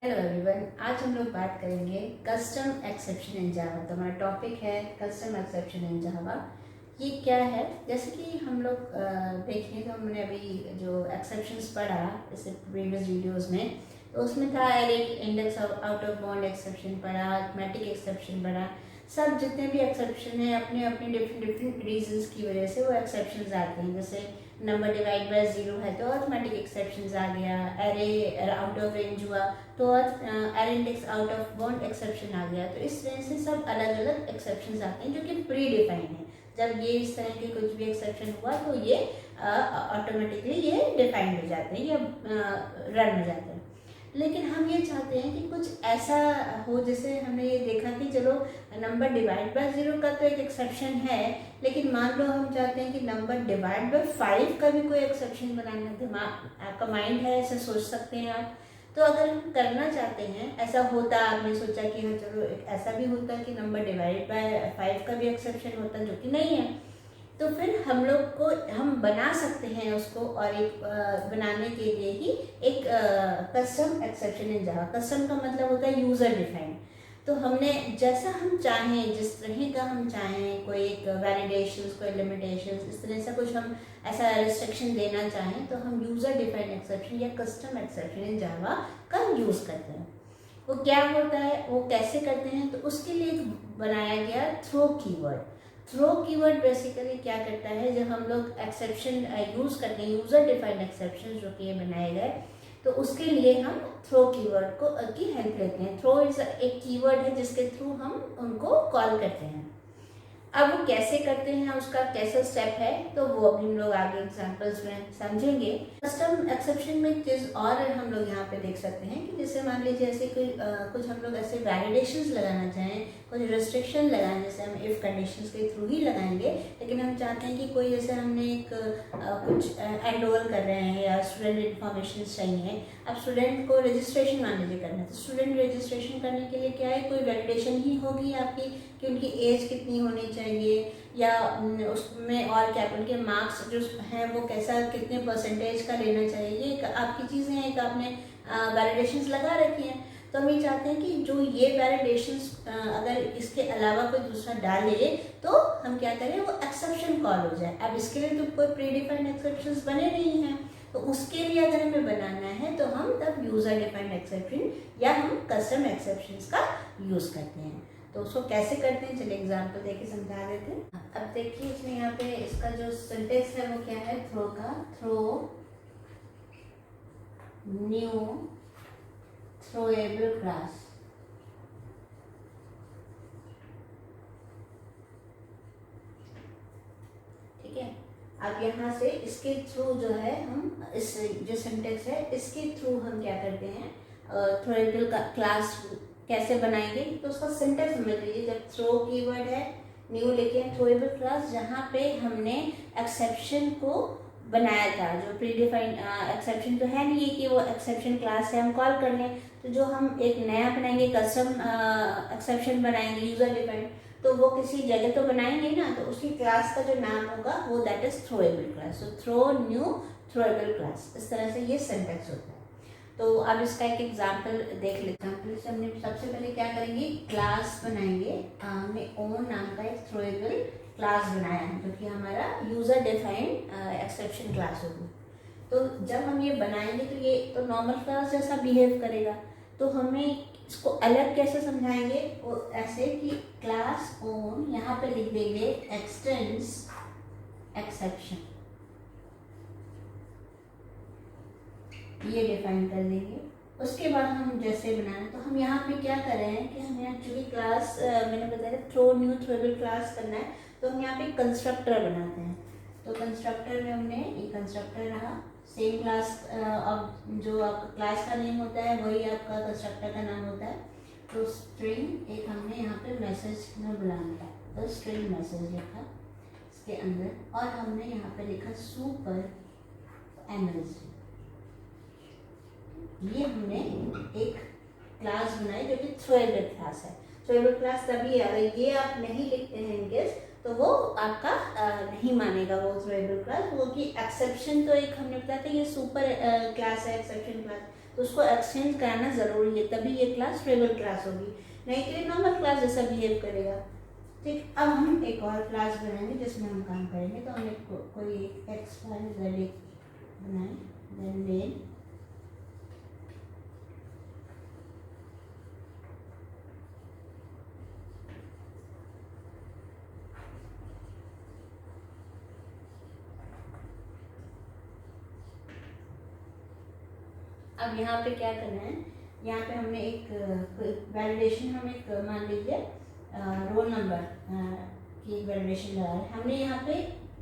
Hello everyone, आज हम लोग बात करेंगे कस्टम एक्सेप्शन इन जावा। तो हमारा टॉपिक है कस्टम एक्सेप्शन इन जावा। ये क्या है? जैसे कि हम लोग देखें तो हमने अभी जो एक्सेप्शंस पढ़ा जैसे प्रीवियस वीडियोस में, तो उसमें था array index out of bound exception पढ़ा, अरिथमेटिक एक्सेप्शन पढ़ा। सब जितने भी एक्सेप्शन हैं अपने अपने डिफरेंट रीजंस की वजह से वो एक्सेप्शंस आते हैं। जैसे नंबर डिवाइड बाय 0 है तो अरिथमेटिक एक्सेप्शंस आ गया, एरे आउट ऑफ रेंज हुआ तो array index out of bound exception आ गया। तो इस तरह से सब अलग अलग एक्सेप्शंस आते हैं जो कि प्री डिफाइंड है। जब ये इस तरह के कुछ भी एक्सेप्शन हुआ तो ये ऑटोमेटिकली ये डिफाइंड हो जाते हैं या रन हो जाते हैं। लेकिन हम ये चाहते हैं कि कुछ ऐसा हो, जैसे हमने ये देखा कि चलो नंबर डिवाइड बाय 0 का तो एक एक्सेप्शन है, लेकिन मान लो हम चाहते हैं कि नंबर डिवाइड बाय 5 का भी कोई एक्सेप्शन बनाना। दिमाग आपका माइंड है, ऐसा सोच सकते हैं आप। तो अगर हम करना चाहते हैं, ऐसा होता, आपने सोचा कि हाँ चलो एक ऐसा भी होता कि नंबर डिवाइड बाय 5 का भी एक्सेप्शन होता, जो कि नहीं है। तो फिर हम लोग को हम बना सकते हैं उसको, और एक बनाने के लिए ही एक custom exception in Java. Custom का मतलब होता है यूज़र डिफाइंड। तो हमने जैसा हम चाहें, जिस तरह का हम चाहें, कोई एक वैलिडेशंस, कोई लिमिटेशंस, इस तरह से कुछ हम ऐसा रिस्ट्रिक्शन देना चाहें तो हम यूज़र डिफाइंड एक्सेप्शन या कस्टम एक्सेप्शन इन जावा का यूज़ करते हैं। वो क्या होता है, वो कैसे करते हैं, तो उसके लिए बनाया गया throw keyword. Throw keyword basically क्या करता है, जब हम लोग एक्सेप्शन यूज़ करते हैं, यूज़र डिफाइंड एक्सेप्शन जो कि ये बनाए गए, तो उसके लिए हम थ्रो कीवर्ड को की हेल्प लेते हैं। थ्रो इज एक कीवर्ड है जिसके थ्रू हम उनको कॉल करते हैं। अब वो कैसे करते हैं, उसका कैसा स्टेप है, तो वो अभी हम लोग आगे एग्जांपल्स में समझेंगे। कस्टम एक्सेप्शन में एक चीज़ और हम लोग यहाँ पे देख सकते हैं कि जैसे मान लीजिए ऐसे कोई कुछ हम लोग ऐसे वैलिडेशंस लगाना चाहें, कुछ रिस्ट्रिक्शन लगाएं, जैसे हम इफ कंडीशंस के थ्रू ही लगाएंगे, लेकिन हम चाहते हैं कि कोई, जैसे हमने एक कुछ एनरोल कर रहे हैं या स्टूडेंट इन्फॉर्मेशन चाहिए। अब स्टूडेंट को रजिस्ट्रेशन मान लीजिए करना है, तो स्टूडेंट रजिस्ट्रेशन करने के लिए क्या है, कोई वैलिडेशन ही होगी आपकी कि उनकी एज कितनी होनी चाहिए, या उसमें और क्या उनके मार्क्स जो हैं वो कैसा, कितने परसेंटेज का लेना चाहिए। ये आपकी चीज़ें हैं, एक आपने वैलिडेशंस लगा रखी हैं। तो हम ये चाहते हैं कि जो ये वैलिडेशंस अगर इसके अलावा कोई दूसरा डाले तो हम क्या करें, वो एक्सेप्शन कॉल हो जाए। अब इसके लिए तो कोई प्री डिफाइंड एक्सेप्शंस बने नहीं हैं, तो उसके लिए अगर हमें बनाना है तो हम तब यूज़र डिफाइंड एक्सेप्शन या हम कस्टम एक्सेप्शंस का यूज़ करते हैं। तो उसको कैसे करते हैं, चलिए एग्जांपल देके समझा देते हैं। अब देखिए इसमें यहाँ पे इसका जो सिंटेक्स है वो क्या है, थ्रो का, थ्रो न्यू थ्रोएबल क्लास। ठीक है, अब यहाँ से इसके थ्रू जो है हम इस जो सिंटेक्स है इसके थ्रू हम क्या करते हैं, थ्रोएबल क्लास कैसे बनाएंगे, तो उसका सिंटेक्स समझ लीजिए। जब थ्रो कीवर्ड है, न्यू लेके थ्रोएबल क्लास, जहाँ पे हमने एक्सेप्शन को बनाया था, जो प्री डिफाइंड एक्सेप्शन तो है नहीं है कि वो एक्सेप्शन क्लास से हम कॉल कर लें, तो जो हम एक नया बनाएंगे कस्टम एक्सेप्शन बनाएंगे यूजर डिफाइंड, तो वो किसी जगह तो बनाएंगे ना, तो उसकी क्लास का जो नाम होगा वो दैट इज थ्रोएबल क्लास। तो थ्रो न्यू थ्रोएबल क्लास, इस तरह से ये सिंटेक्स होता है। तो अब इसका एक एग्जाम्पल देख लेते हैं। एग्जाम्पल से हमने सबसे पहले क्या करेंगे, क्लास बनाएंगे। हमने ओन नाम का एक थ्रोएबल क्लास बनाया है जो कि हमारा यूजर डिफाइंड एक्सेप्शन क्लास होगी। तो जब हम ये बनाएंगे तो ये तो नॉर्मल क्लास जैसा बिहेव करेगा, तो हमें इसको अलग कैसे समझाएंगे, वो ऐसे कि क्लास ओन, यहाँ पे लिख देंगे एक्सटेंड्स एक्सेप्शन, ये डिफाइन कर देंगे। उसके बाद हम जैसे बनाना, तो हम यहाँ पे क्या कर रहे हैं कि हमें एक्चुअली क्लास मैंने बताया थ्रो न्यू थ्रोएबल क्लास करना है, तो हम यहाँ पे कंस्ट्रक्टर बनाते हैं। तो कंस्ट्रक्टर में हमने ये कंस्ट्रक्टर रहा, सेम क्लास, अब जो आपका क्लास का नेम होता है वही आपका कंस्ट्रक्टर का नाम होता है। तो स्ट्रिंग एक हमने यहाँ पे मैसेज में बुलाना है, तो स्ट्रिंग मैसेज लिखा इसके अंदर, और हमने यहाँ पे लिखा सुपर एनर्जी। ये हमने एक क्लास बनाई जो कि थ्रोएबल क्लास है। थ्रोएबल क्लास तभी, अगर ये आप नहीं लिखते हैं इनकेस, तो वो आपका नहीं मानेगा वो थ्रोएबल क्लास। वो कि एक्सेप्शन तो एक हमने बताया था, ये सुपर क्लास है एक्सेप्शन क्लास, तो उसको एक्सचेंज कराना ज़रूरी है, तभी ये क्लास ट्रेबल क्लास होगी, नहीं तो ये नॉर्मल क्लास जैसा बिहेव करेगा। ठीक, अब हम एक और क्लास बनाएंगे जिसमें हम काम करेंगे। तो हम कोई एक एक्स वाई जेड बनाएं, देन मेन, अब यहाँ पे क्या करना है, यहाँ पे हमने एक वैलिडेशन, हम एक मान लीजिए रोल नंबर की वैलिडेशन लगा है। हमने यहाँ पे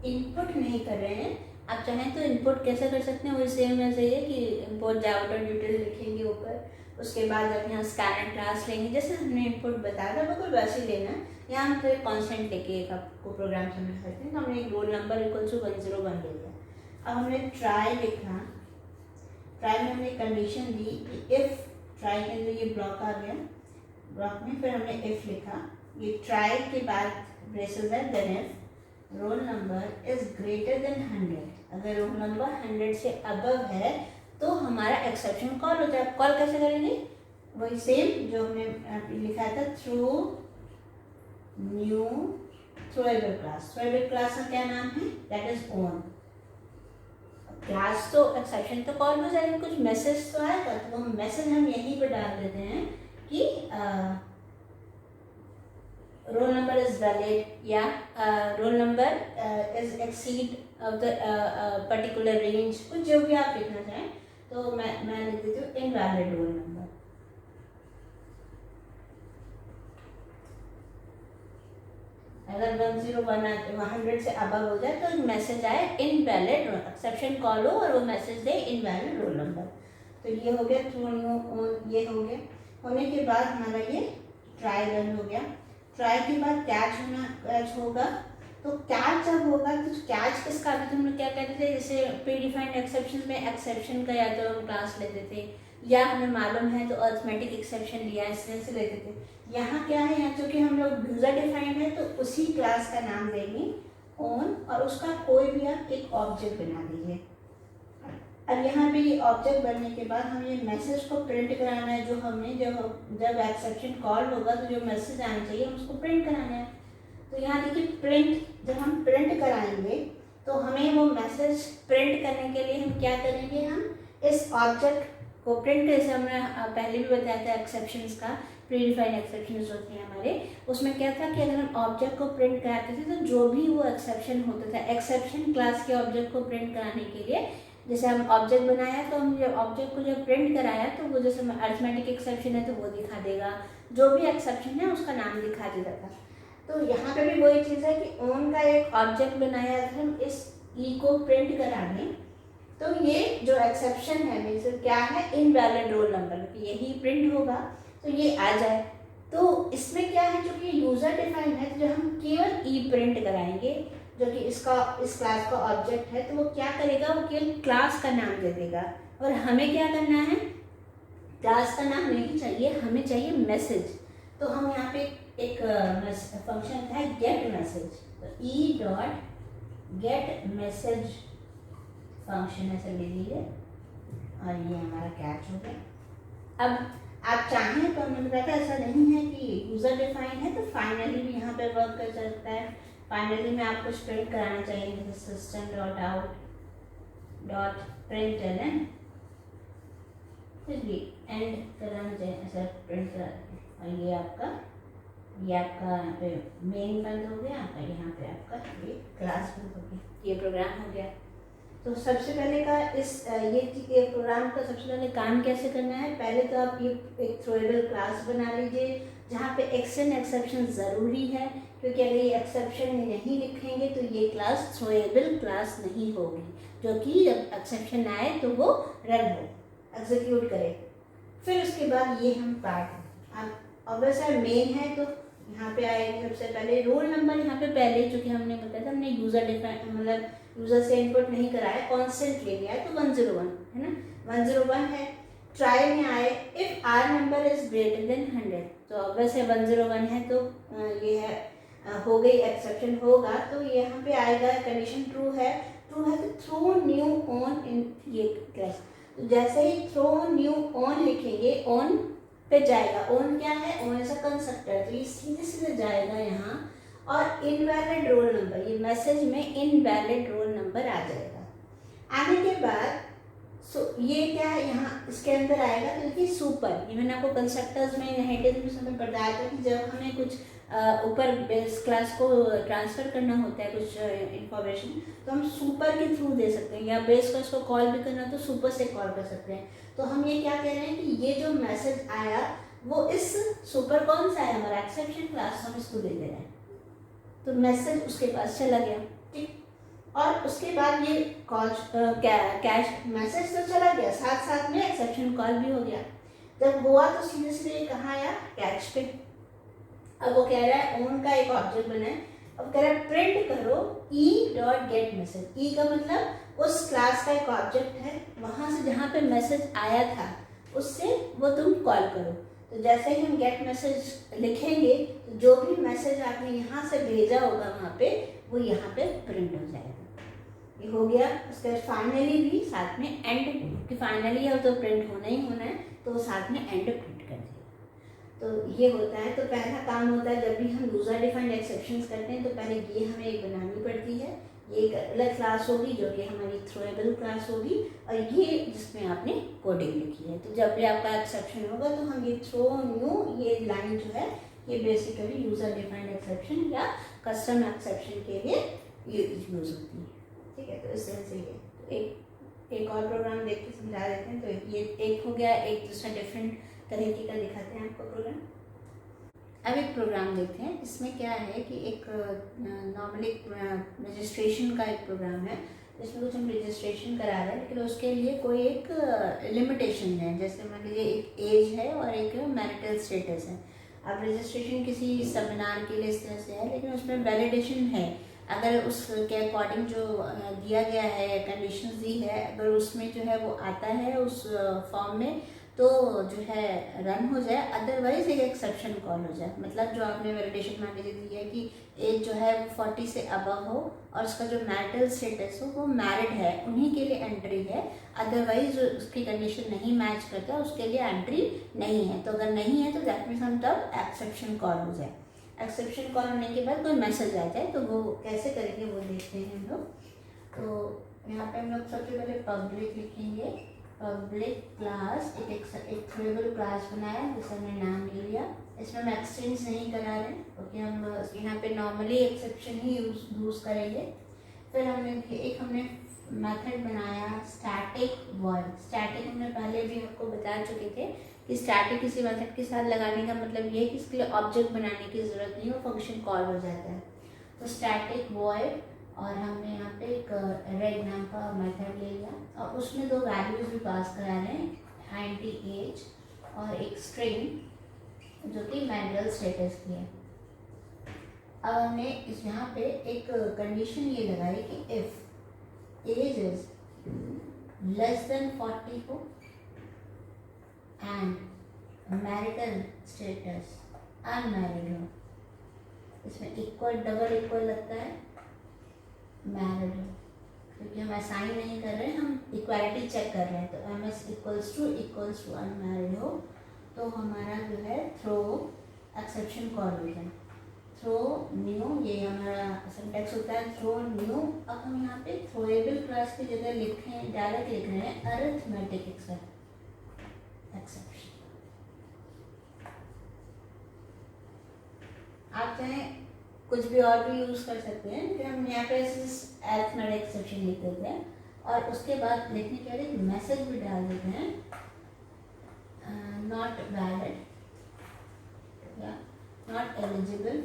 इनपुट नहीं कर रहे हैं, आप चाहें तो इनपुट कैसे कर सकते हैं, वही सेम ऐसे ही है कि इम्पोर्ट जावा डिटेल लिखेंगे ऊपर, उसके बाद आप यहाँ स्कैनर क्लास लेंगे, जैसे हमने इनपुट बताया था बिल्कुल वैसे ही लेना है। यहाँ हम तो एक कॉन्स्टेंट लेके एक आपको प्रोग्राम समझ सकते हैं। तो हमने एक रोल नंबर इक्वल टू 101 ले लिया। अब हमने ट्राई लिखा, ट्राई में हमने कंडीशन दी कि इफ, ट्राई के अंदर ये ब्लॉक आ गया, ब्लॉक में फिर हमने इफ लिखा, ये ट्राई के बाद ब्रेसेस है, then if roll number is greater than 100, अगर रोल नंबर 100 से अबव है तो हमारा एक्सेप्शन कॉल होता है। कॉल कैसे करेंगे, वही सेम जो हमने लिखा था, through new throwable class. Throwable class का क्या नाम है, दैट इज ओन क्लास। तो एक्सेप्शन तो कॉल हो जाएगा, कुछ मैसेज तो आएगा, तो वो मैसेज हम यहीं पे डाल देते हैं कि रोल नंबर इज वैलिड, या role number is exceed of the particular range, कुछ जो भी आप लिखना चाहें। तो मैं लिख देती हूँ इनवैलिड रोल नंबर। अगर 101 100 से अबव हो जाए तो मैसेज आए इनवैलिड, एक्सेप्शन कॉल हो और वो मैसेज दे इनवैलिड रोल नंबर। तो ये हो गया थ्रू न्यू, ये हो गया। होने के बाद हमारा ये ट्राई रन हो गया। ट्राई के बाद कैच होगा। तो कैच जब होगा तो कैच किसका, अभी तो हम लोग क्या कहते थे, जैसे प्रीडिफाइंड एक्सेप्शन में एक्सेप्शन का या तो हम क्लास लेते थे, या हमें मालूम है तो अरिथमेटिक एक्सेप्शन लिया इस तरह से लेते थे। यहाँ क्या है, यहाँ चूँकि हम लोग यूजर डिफाइंड है तो उसी क्लास का नाम देंगे ऑन, और उसका कोई भी आप एक ऑब्जेक्ट बना दीजिए। अब यहाँ पे ये ऑब्जेक्ट बनने के बाद हम ये मैसेज को प्रिंट कराना है, जो हमने जब एक्सेप्शन कॉल होगा तो जो मैसेज आना चाहिए हम उसको प्रिंट कराना है। तो यहाँ देखिए प्रिंट, जब हम प्रिंट कराएंगे तो हमें वो मैसेज प्रिंट करने के लिए हम क्या करेंगे, हम इस ऑब्जेक्ट को प्रिंट, जैसे हमने पहले भी बताया था एक्सेप्शंस का, प्रीडिफाइंड एक्सेप्शंस होते हैं हमारे, उसमें क्या था कि अगर हम ऑब्जेक्ट को प्रिंट कराते थे तो जो भी वो एक्सेप्शन होता था, एक्सेप्शन क्लास के ऑब्जेक्ट को प्रिंट कराने के लिए, जैसे हम ऑब्जेक्ट बनाया तो हम जब ऑब्जेक्ट को जब प्रिंट कराया तो वो जैसे अरिथमेटिक एक्सेप्शन है तो वो दिखा देगा, जो भी एक्सेप्शन है उसका नाम दिखा देता था। तो यहाँ पे भी वही चीज़ है कि ओन का एक ऑब्जेक्ट बनाया, अगर हम इस ई को प्रिंट करा दें तो ये जो एक्सेप्शन है मीन्स क्या है, इनवैलिड रोल नंबर, यही प्रिंट होगा तो ये आ जाए। तो इसमें क्या है, जो कि यूजर डिफाइंड है, तो जो हम केवल ई प्रिंट कराएंगे, जो कि इस क्लास का ऑब्जेक्ट है, तो वो क्या करेगा, वो केवल क्लास का नाम दे देगा। और हमें क्या करना है, क्लास का नाम नहीं चाहिए, हमें चाहिए मैसेज। तो हम यहाँ पे एक फंक्शन है गेट मैसेज, तो E dot gate message function ऐसे ले लीजिए, और ये हमारा कैच हो गया। अब आप चाहें तो हमने बताया था ऐसा नहीं है कि यूजर डिफाइंड है तो फाइनली भी यहाँ पे वर्क कर सकता है। फाइनली में आपको प्रिंट कराना चाहिए, जैसे system dot out dot println, फिर भी एंड कराना चाहिए, ऐसा प्रिंट करा, और ये आपका यहाँ पे मेन बंद हो गया, और यहाँ पे आपका ये क्लास बंद हो गया, ये प्रोग्राम हो गया। तो सबसे पहले का ये प्रोग्राम का सबसे पहले काम कैसे करना है, पहले तो आप ये एक थ्रोएबल क्लास बना लीजिए जहाँ पे एक्सेप्शन ज़रूरी है, क्योंकि अगर ये एक्सेप्शन नहीं लिखेंगे तो ये क्लास थ्रोएबल क्लास नहीं होगी, जो कि जब एक्सेप्शन आए तो वो रन हो, एग्जीक्यूट करे। फिर उसके बाद ये हम पार्ट, अब ऑब्वियसली मेन है तो यहाँ पे आएंगे सबसे पहले रोल नंबर। यहाँ पे पहले चूँकि हमने बताया था, हमने यूज़र डिफाइन मतलब यूज़र से इनपुट नहीं कराया, कांस्टेंट ले लिया है, तो 101 है ना, 101 है। ट्राई में आए if R number is greater than 100, तो ऑब्वियसली 101 है तो ये है हो गई, एक्सेप्शन होगा तो यहाँ पे आएगा कंडीशन ट्रू है तो थ्रू न्यू ऑन इन ये क्लास। तो जैसे ही थ्रो न्यू ऑन लिखेंगे, ऑन पे जाएगा। ऑन क्या है? ऑन एज अ कंस्ट्रक्टर, तो ये सीधे सीधे जाएगा यहाँ और इनवैलिड रोल नंबर, ये मैसेज में इनवैलिड रोल नंबर आ जाएगा। आने के बाद ये क्या है, यहाँ इसके अंदर आएगा, क्योंकि सुपर, ये मैंने आपको कंस्ट्रक्टर्स में हेडिंग में बताया था कि जब हमें कुछ ऊपर बेस क्लास को ट्रांसफ़र करना होता है कुछ इंफॉर्मेशन, तो हम सुपर के थ्रू दे सकते हैं, या बेस क्लास को कॉल भी करना तो सुपर से कॉल कर सकते हैं। तो हम ये क्या कह रहे हैं कि ये जो मैसेज आया वो इस सुपर कौन सा है, हमारा एक्सेप्शन क्लास, हम इसको दे दे रहे हैं, तो मैसेज उसके पास चला गया। ठीक, और उसके बाद ये कॉल कैश मैसेज तो चला गया, साथ साथ में एक्सेप्शन कॉल भी हो गया। जब हुआ तो सीधे सीधे कहाँ आया, कैश पे। अब वो कह रहा है ओन का एक ऑब्जेक्ट बना है, अब कह रहा है प्रिंट करो e.get मैसेज। ई का मतलब उस क्लास का एक ऑब्जेक्ट है, वहाँ से जहाँ पे मैसेज आया था उससे वो तुम कॉल करो। तो जैसे ही हम गेट मैसेज लिखेंगे तो जो भी मैसेज आपने यहाँ से भेजा होगा वहाँ पे, वो यहाँ पे प्रिंट हो जाएगा। ये हो गया। उसके बाद फाइनली भी साथ में एंड, कि फाइनली है तो प्रिंट होना ही होना है, तो वो साथ में एंड प्रिंट कर देगा। तो ये होता है। तो पहला काम होता है जब भी हम यूजर डिफाइंड एक्सेप्शंस करते हैं तो पहले ये हमें एक बनानी पड़ती है, ये एक अलग क्लास होगी जो कि हमारी थ्रोएबल क्लास होगी, और ये जिसमें आपने कोडिंग लिखी है। तो जब भी आपका एक्सेप्शन होगा तो हम ये थ्रो न्यू, ये लाइन जो है ये बेसिकली यूजर डिफाइंड एक्सेप्शन या कस्टम एक्सेप्शन के लिए यूज होती है। ठीक है, तो इस तरह से ये एक और प्रोग्राम देख के समझा देते हैं। तो ये एक हो गया, एक दूसरा डिफरेंट तरीके का दिखाते हैं आपको प्रोग्राम। अब एक प्रोग्राम देखते हैं, इसमें क्या है कि एक नॉर्मली रजिस्ट्रेशन का एक प्रोग्राम है, जिसमें कुछ हम रजिस्ट्रेशन करा रहे हैं, लेकिन उसके लिए कोई एक लिमिटेशन है। जैसे मान लीजिए एक एज है और एक मैरिटल स्टेटस है। अब रजिस्ट्रेशन किसी सेमिनार के लिए इस तरह से है, लेकिन उसमें वैलिडेशन है। अगर उसके अकॉर्डिंग जो दिया गया है, कंडीशंस दी है, अगर उसमें जो है वो आता है उस फॉर्म में, तो जो है रन हो जाए, अदरवाइज एक एक्सेप्शन कॉल हो जाए। मतलब जो आपने वैलिडेशन मान लीजिए दी है कि एज जो है वो 40 से अबव हो और उसका जो मैरिटल स्टेटस हो वो मैरिड है, उन्हीं के लिए एंट्री है। अदरवाइज जो उसकी कंडीशन नहीं मैच करता उसके लिए एंट्री नहीं है। तो अगर नहीं है तो दैट मीन्स हम तब एक्सेप्शन कॉल हो जाए। एक्सेप्शन कॉल होने के बाद कोई मैसेज आ जाए तो वो कैसे करेंगे वो देखते हैं हम लोग। तो यहाँ पे हम लोग सबसे पहले पब्लिक लिखेंगे, पब्लिक क्लास, एक थ्रोएबल क्लास बनाया जिसका हमने नाम ले लिया। इसमें हम एक्सचेंज नहीं करा रहे क्योंकि हम यहाँ पे नॉर्मली एक्सेप्शन ही यूज़ करेंगे। फिर हमने मेथड बनाया स्टैटिक वॉइड। स्टैटिक हमने पहले भी आपको बता चुके थे कि स्टैटिक किसी मेथड के साथ लगाने का मतलब ये है कि इसके लिए ऑब्जेक्ट बनाने की ज़रूरत नहीं, वो फंक्शन कॉल हो जाता है। तो स्टैटिक वॉइड, और हमने यहाँ पे एक रेड नाम का मेथड ले लिया और उसमें दो वैल्यूज भी पास करा रहे हैं, एंटी एज और एक स्ट्रिंग जो कि मैरिटल स्टेटस की है। अब हमने इस यहाँ पे एक कंडीशन ये लगाई कि if age is less than 40 हो एंड मैरिटल स्टेटस अनमैरिड हो, इसमें इक्वल डबल इक्वल लगता है मैरिड हो, क्योंकि हम असाइन नहीं कर रहे हैं, हम इक्वालिटी चेक कर रहे हैं। तो M S equals to unmarried हो तो हमारा जो है थ्रो एक्सेप्शन कॉल हो जाए। थ्रो न्यू, ये हमारा सिंटैक्स होता है थ्रो न्यू। अब हम यहाँ पे थ्रोएबल क्लास की जगह लिखें, डायरेक्ट लिख रहे हैं अरिथमेटिक एक्सेप्शन। आप चाहें कुछ भी और भी यूज़ कर सकते हैं, लेकिन हम यहाँ पे अरिथमेटिक एक्सेप्शन लिख देते हैं और उसके बाद लिखने के बाद मैसेज भी डाल देते हैं नॉट वैलिड या नॉट एलिजिबल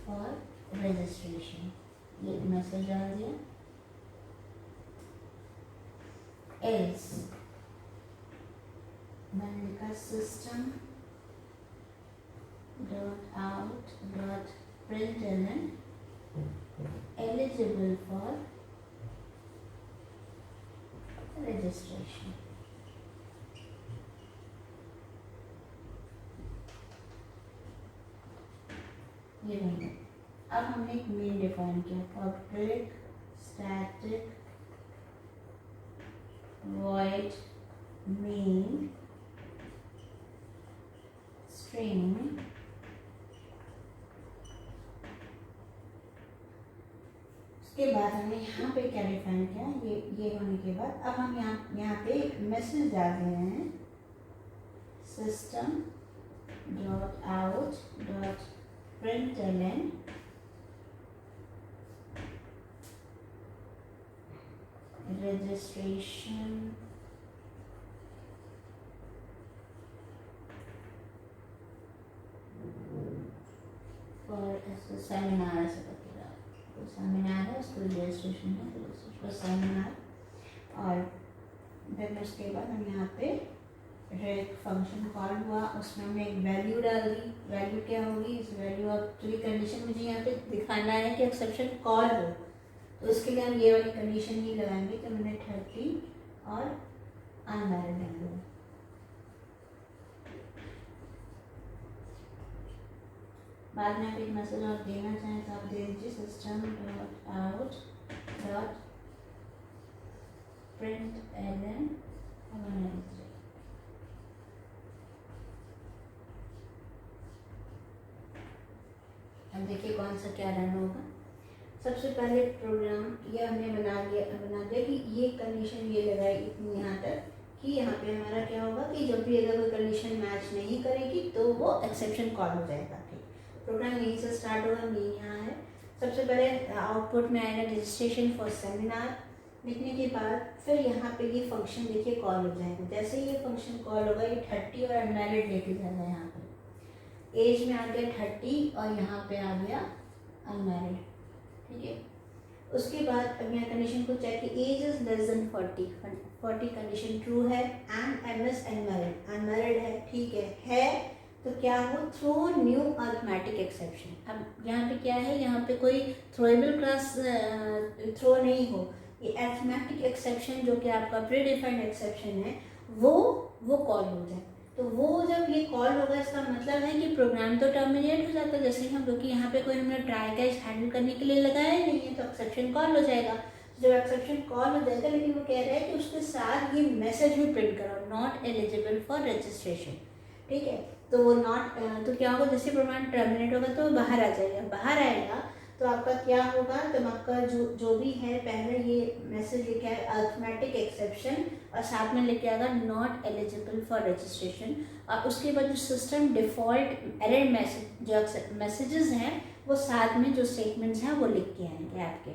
फॉर रजिस्ट्रेशन। ये मैसेज डाल दिया। एल्स मैंने लिखा system .out.println eligible for registration। ये बन गया। अब हमने एक मेन डिफाइन किया, public static void main string के बाद हमने यहाँ पे क्या डिफाइन किया, ये होने के बाद अब हम यहाँ पे मैसेज डाल रहे हैं system dot out dot println registration for seminar से सेमिनार है, उसको रजिस्ट्रेशन है तो उसको सेमिनार। और फिर उसके बाद हम यहाँ पे एक फंक्शन कॉल हुआ, उसमें हमने एक वैल्यू डाल दी। वैल्यू क्या होगी, इस वैल्यू ऑफ जो कंडीशन मुझे यहाँ पे दिखाना है कि एक्सेप्शन कॉल हो, तो उसके लिए हम ये वाली कंडीशन ही लगाएंगे कि मैंने 30 और अनवैलिड डाल। बाद में आप एक मैसेज और देना चाहें तो आप दे दीजिए system dot out dot println. अब देखिए कौन सा क्या रन होगा। सबसे पहले प्रोग्राम ये हमने बना दिया कि ये कंडीशन ये लगाई इतनी यहाँ तक कि यहाँ पे हमारा क्या होगा कि जब भी अगर कोई कंडीशन मैच नहीं करेगी तो वो एक्सेप्शन कॉल हो जाएगा। प्रोग्राम यहीं से स्टार्ट होगा, मेन यहाँ है। सबसे पहले आउटपुट में आएगा रजिस्ट्रेशन फॉर सेमिनार, लिखने के बाद फिर यहाँ पे ये फंक्शन देखिए कॉल हो जाएगा। जैसे ही ये फंक्शन कॉल होगा ये 30 और अनवैलिड लेके जाएगा। यहाँ पे एज में आ गया 30 और यहाँ पे आ गया अनवैलिड, ठीक है। उसके बाद अब यहाँ कंडीशन को चेक कि age is less than 40 condition true है एंड एम एस अनवैलिड है, ठीक है। तो क्या हो, थ्रो न्यू अरिथमेटिक एक्सेप्शन। अब यहाँ पे क्या है, यहाँ पे कोई थ्रोएबल क्लास थ्रो नहीं हो, ये अरिथमेटिक एक्सेप्शन जो कि आपका प्री डिफाइंड एक्सेप्शन है वो कॉल हो जाए। तो वो जब ये कॉल होगा इसका मतलब है कि प्रोग्राम तो टर्मिनेट हो जाता है। जैसे ही हम लोग कि यहाँ पे कोई हमने ट्राई कैच हैंडल करने के लिए लगाया ही नहीं है तो एक्सेप्शन कॉल हो जाएगा। जब एक्सेप्शन कॉल हो जाएगा, लेकिन वो कह रहा है कि उसके साथ ये मैसेज भी प्रिंट करो, नॉट एलिजिबल फॉर रजिस्ट्रेशन, ठीक है। तो वो तो क्या होगा, जैसे प्रोग्राम टर्मिनेट होगा तो बाहर आ जाएगा। बाहर आएगा तो आपका क्या होगा, तो आपका जो भी है पहले ये मैसेज लेके आए अरिथमेटिक एक्सेप्शन और साथ में लेके आएगा नॉट एलिजिबल फॉर रजिस्ट्रेशन। और उसके बाद जो सिस्टम डिफ़ॉल्ट एरर मैसेज जो मैसेजेस हैं वो साथ में जो स्टेटमेंट्स हैं वो लिख के आएंगे आपके,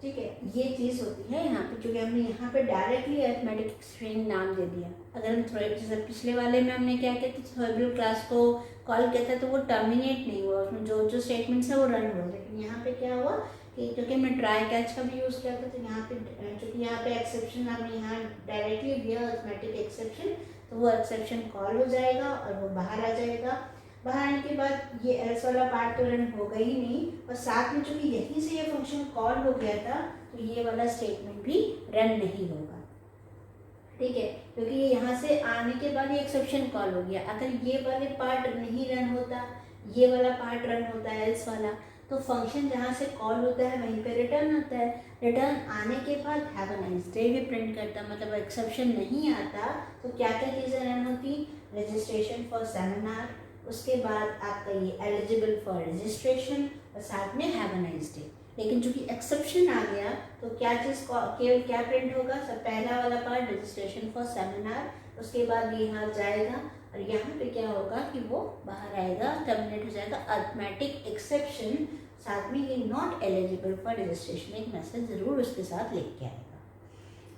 ठीक है। ये चीज़ होती है यहाँ पे, क्योंकि हमने यहाँ पे डायरेक्टली अरिथमेटिक स्ट्रिंग नाम दे दिया। अगर हम जैसे पिछले वाले में हमने क्या किया, थ्रोएबल क्लास को कॉल किया था तो वो टर्मिनेट नहीं हुआ, उसमें जो स्टेटमेंट्स है वो रन हुआ। लेकिन यहाँ पे क्या हुआ कि क्योंकि हमने ट्राई कैच का भी यूज़ किया था तो यहाँ पे चूँकि यहाँ पे एक्सेप्शन हमने यहाँ डायरेक्टली दिया अरिथमेटिक एक्सेप्शन, तो वो एक्सेप्शन कॉल हो जाएगा और वो बाहर आ जाएगा। बाहर आने के बाद ये एल्स वाला पार्ट तो रन होगा ही नहीं, और साथ में चूँकि यहीं से ये फंक्शन कॉल हो गया था तो ये वाला स्टेटमेंट भी रन नहीं होगा, ठीक है। क्योंकि ये यहाँ से आने के बाद ये एक्सेप्शन कॉल हो गया। अगर ये वाले पार्ट नहीं रन होता, ये वाला पार्ट रन होता है एल्स वाला, तो फंक्शन जहाँ से कॉल होता है वहीं पे रिटर्न आता है। रिटर्न आने के बाद हैव अ नाइस डे भी प्रिंट करता, मतलब एक्सेप्शन नहीं आता तो क्या क्या चीज़ें रन होती, रजिस्ट्रेशन फॉर सेमिनार, उसके बाद आपका ये एलिजिबल फॉर रजिस्ट्रेशन और साथ में हैव अ नाइस डे। लेकिन चूंकि एक्सेप्शन आ गया तो क्या चीज़ केवल क्या प्रिंट होगा, सब पहला वाला पार्ट रजिस्ट्रेशन फॉर सेमिनार, उसके बाद ये यहाँ जाएगा और यहाँ पे क्या होगा कि वो बाहर आएगा, टर्मिनेट हो जाएगा अरिथमेटिक एक्सेप्शन, साथ में ये नॉट एलिजिबल फॉर रजिस्ट्रेशन एक मैसेज ज़रूर उसके साथ लिख के आएगा।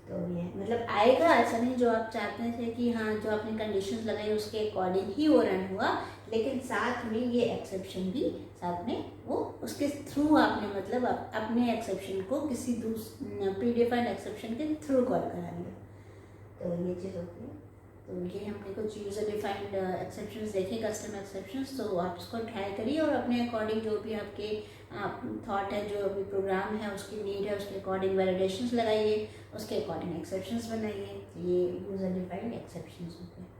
तो ये मतलब आएगा, ऐसा नहीं जो आप चाहते थे कि हाँ जो आपने कंडीशंस लगाई उसके अकॉर्डिंग ही वो रन हुआ, लेकिन साथ में ये एक्सेप्शन भी साथ में वो उसके थ्रू आपने मतलब अपने एक्सेप्शन को किसी प्री डिफाइंड एक्सेप्शन के थ्रू कॉल कराएंगे। तो ये चीज़ होती है। तो ये हमने कुछ यूज़र डिफाइंड एक्सेप्शंस देखे, कस्टम एक्सेप्शंस, तो आप इसको ट्राई करिए और अपने अकॉर्डिंग जो भी आपके थॉट है, जो भी प्रोग्राम है उसकी नीड है उसके अकॉर्डिंग वैलिडेशंस लगाइए, उसके अकॉर्डिंग एक्सेप्शंस बनाइए। ये यूज़र डिफाइंड एक्सेप्शंस होते हैं।